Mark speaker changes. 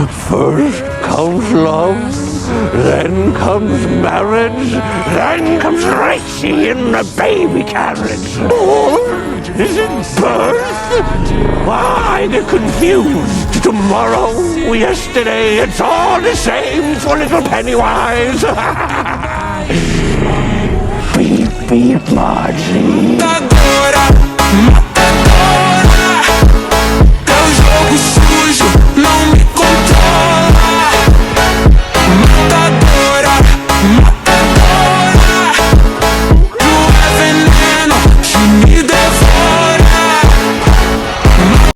Speaker 1: First comes love, then comes marriage, then comes racing in the baby carriage. Or is it birth? Why, I get confused. Tomorrow, yesterday, it's all the same for little Pennywise. Beep, beep, Margie.